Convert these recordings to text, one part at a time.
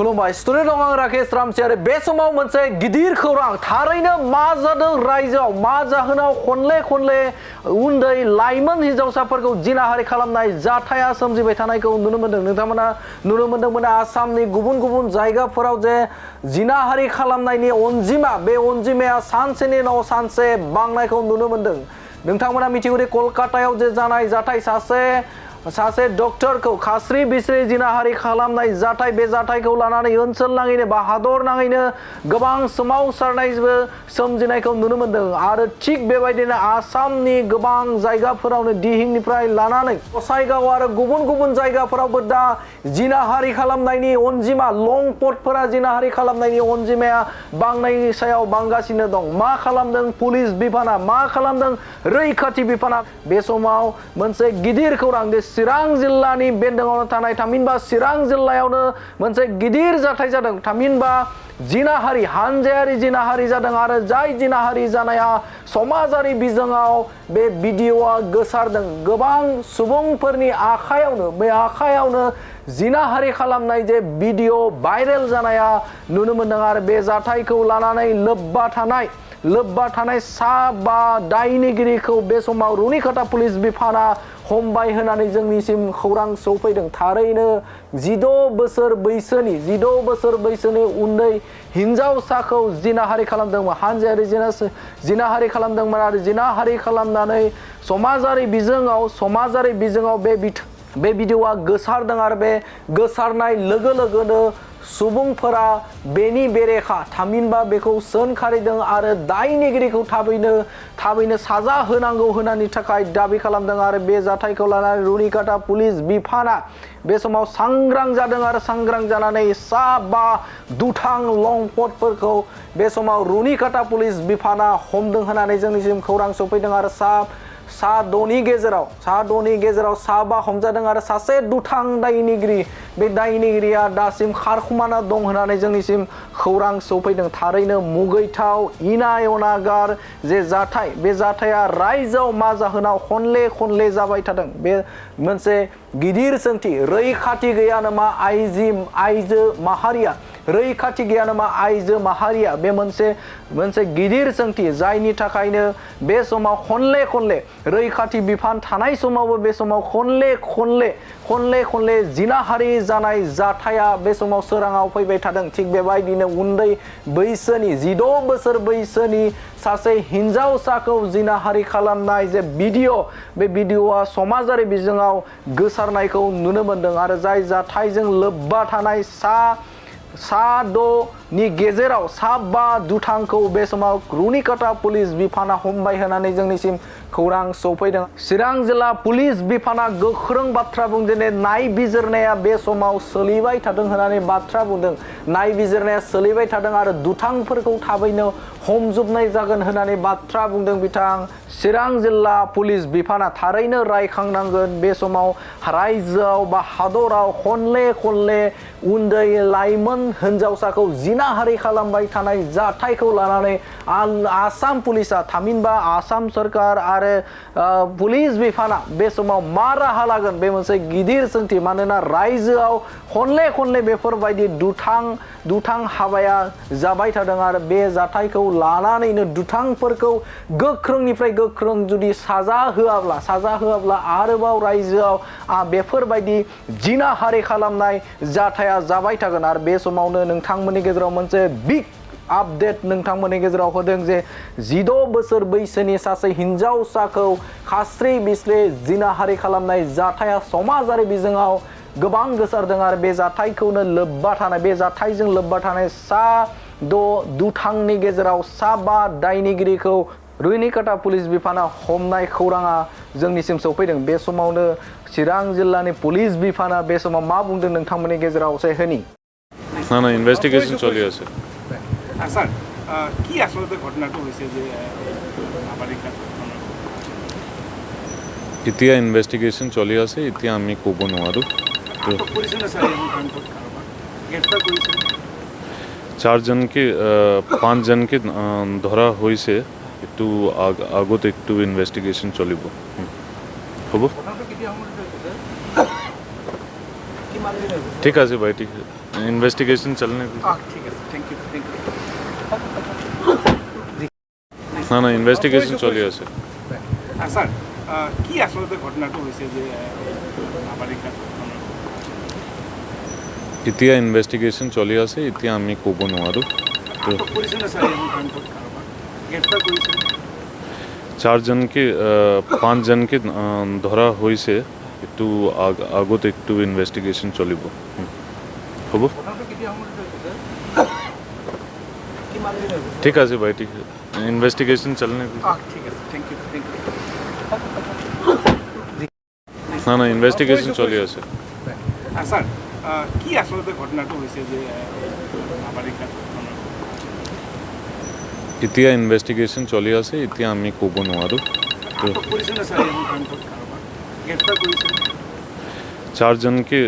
खुलुमबाय स्टुडिअ दं आं राकेश रामसियारि बे समाव मोनसे गिदिर खौरां थारैनो मा जादों रायजोआव मा जाहोनाव खनले उन्दै लाइमोन हिनजावसाफोरखौ जिनाहारि खालामनाय जाथाया सोमजिबाय थानायखौ नुनो मोनदों नोंथांमोना नुनो मोनदोंमोन आसामनि गुबुन जायगाफोराव जे जिनाहारि खालामनायनि अनजिमा बे अनजिमाया सानसेनि उनाव सानसे बांनायखौ नुनो मोनदों नोंथांमोना मिथिगौ दि कलकातायाव जे जानाय जाथाय सासे डक्टरखौ खास्रि बिस्रि जिनाहारि खालामनाय जाथाय बे जाथायखौ लानानै ओनसोल नाङैनो बा हादर नाङैनो गोबां सोमावसारनायबो सोमजिनायखौ नुनो मोनदों आरो थिग बेबायदिनो आसामनि गोबां जायगाफोरावनो दिहिंनिफ्राय लानानै गसाइगाव आरो गुबुन जायगाफोरावबो दा जिनाहारि खालामनायनि अनजिमा लंपटफोरा जिनाहारि खालामनायनि अनजिमाया बांनायनि सायाव बांगासिनो दं मा खालामदों पुलिस बिफाना मा खालामदों रैखाथि बिफाना बे समाव मोनसे गिदिर खौरां चिरां जिल्लानि बेन्दोङावनो थानाय थामहिनबा चिरां जिल्लायावनो मोनसे गिदिर जाथाय जादों थामहिनबा जिनाहारि हानजायारि जिनाहारि जादों आरो जाय जिनाहारि जानाया समाजारि बिजोङाव बे भिडिअआ गोसारदों गोबां सुबुंफोरनि आखायावनो जिनाहारि खालामनाय जे भिडिअ भाइरेल जानाया नुनो मोनदों आरो बे जाथायखौ लानानै लोब्बा थानाय साबा दायनिगिरिखौ बे समाव रुनिकाटा पुलिस बिफाना हमबाय होनानै जोंनिसिम खौरां सौफैदों थारैनो 16 बोसोर बैसोनि उन्दै हिनजावसाखौ जिनाहारि खालामदोंमोन हानजायारि जिनाहारि खालामदोंमोन आरो जिनाहारि खालामनानै समाजारि बिजोङाव बे भिडिअआ गोसारदों आरो बे गोसारनाय लोगो लोगोनो सुबुंफोरा बेनि बेरेखा थामहिनबा बेखौ सोंखारिदों आरो दायनिगिरिखौ थाबैनो साजा होनांगौ होननायनि थाखाय दाबि खालामदों आरो बे जाथायखौ लानानै रुनिकाटा पुलिस बिफाना बे समाव सांग्रां जादों आरो सांग्रां जानानै साबा दुथां लंपटफोरखौ बे समाव रुनिकाटा पुलिस बिफाना हमदों होननानै जोंनिसिम खौरां सफैदों आरो साद'नि गेजेराव साबा हमजादों आरो सासे दुथां दायनिगिरि बे दायनिगिरिया दासिम खारखुमाना दं होननानै जोंनिसिम खौरां सौफैदों थारैनो मुगैथाव इनाय अनागार जे जाथाय बे जाथाया रायजोआव मा जाहोनाव खनले जाबाय थादों बे मोनसे गिदिर सोंथि रैखाथि गैया नामा आइजो माहारिया बे मोनसे गिदिर सोंथि जायनि थाखायनो बे समाव खनले रैखाथि बिफान थानाय समावबो बे समाव खनले जिनाहारि जानाय जाथाया बे समाव सोराङाव फैबाय थादों थिग बेबायदिनो उन्दै बैसोनि 16 बोसोर बैसोनि सासे हिनजावसाखौ जिनाहारि खालामनाय जे बे भिडिअआ समाजारि बिजोङाव गोसारनायखौ नुनो मोनदों आरो जाय जाथायजों लोब्बा थानाय साद'नि गेजेराव साबा दुथांखौ बे समाव रुनिकाटा पुलिस बिफाना हमबाय होननानै जोंनिसिम खौरां सौफैदों चिरां जिल्ला पुलिस बिफाना गोख्रों बाथ्रा बुंदों नायबिजिरनाया बे समाव सोलिबाय थादों होननानै बाथ्रा बुंदों नायबिजिरनाया सोलिबाय थादों आरो दुथांफोरखौ थाबैनो हमजोबनाय जागोन होननानै बाथ्रा बुंदों बिथां चिरां जिल्ला पुलिस बिफाना थारैनो रायखांनांगोन बे समाव रायजोआव बा हादराव खनले उन्दै लाइमोन हिनजावसाखौ जिनाहारि खालामबाय थानाय जाथायखौ लानानै आसाम पुलिसा थामहिनबा आसाम सरकार आरो पुलिस बिफाना बे समाव मा राहा लागोन बे मोनसे गिदिर सोंथि मानोना रायजोआव खनले बेफोरबायदि दुथां हाबाया जाबाय थादों आरो बे जाथायखौ लानानैनो दुथांफोरखौ गोख्रोंनिफ्राय गोख्रों जुदि साजा होआब्ला आरोबाव रायजोआव बेफोरबायदि जिनाहारि खालामनाय जाथाया जाबाय थागोन आरो बे समावनो नोंथांमोननि गेजेराव मोनसे बिग आपडेट नोंथांमोननि गेजेराव होदों जे 16 बोसोर बैसोनि सासे हिनजावसाखौ खास्रि बिस्रि जिनाहारि खालामनाय जाथाया समाजारि बिजोङाव गोबां गोसारदों आरो बे जाथायखौनो बे जाथायजों लोब्बा थानाय दुथांनि गेजेराव साबा दायनिगिरिखौ रुनिकाटा पुलिस बिफाना हमनाय खौराङा जोंनिसिम सौफैदों बे समावनो चिरां जिल्लानि पुलिस बिफाना बे समाव मा बुंदों नोंथांमोननि गेजेराव होनि ना इनभेस्टिगेशन चलि আছে স্যার কি আসলে ঘটনাটা হয়েছে যে এতিয়া ইনভেস্টিগেশন চলি আছে এতিয়া আমি ক'ব নোৱাৰো চারজনকে 5 জনকে ধরা হয়েছে একটু আগত একটু ইনভেস্টিগেশন চলিব হ'ব ঠিক আছে ভাই ঠিক আছে ইনভেস্টিগেশন চলনে ঠিক আছে থ্যাংক ইউ না না ইনভেস্টিগেশন চলি আছে স্যার কি আসলে ঘটনাটো হৈছে যে নাবালিকা এতিয়া ইনভেস্টিগেশন চলি আছে এতিয়া আমি ক'ব নোৱাৰোঁ তো আটক কৰিছে নে স্যাৰ এই কামটো কাৰোবাৰ গ্ৰেপ্তাৰ কৰিছে চারজনকে পাঁচজনকে ধরা হয়েছে একটু আগত একটু ইনভেস্টিগেশন চলিব হ'ব ঘটনাটো কেতিয়া সময়ত হৈছে ঠিক আছে ভাই ঠিক আছে ইনভেস্টিগেশন চলনে ঠিক আছে থ্যাংক ইউ না না ইনভেস্টিগেশন চলি আছে স্যার কি আসলে ঘটনাটো হৈছে যে নাবালিকা এতিয়া ইনভেস্টিগেশন চলি আছে এতিয়া আমি ক'ব নোৱাৰোঁ তো আটক কৰিছে নে স্যাৰ এই কামটো কাৰোবাৰ গ্ৰেপ্তাৰ কৰিছে চারজনকে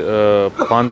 পাঁচ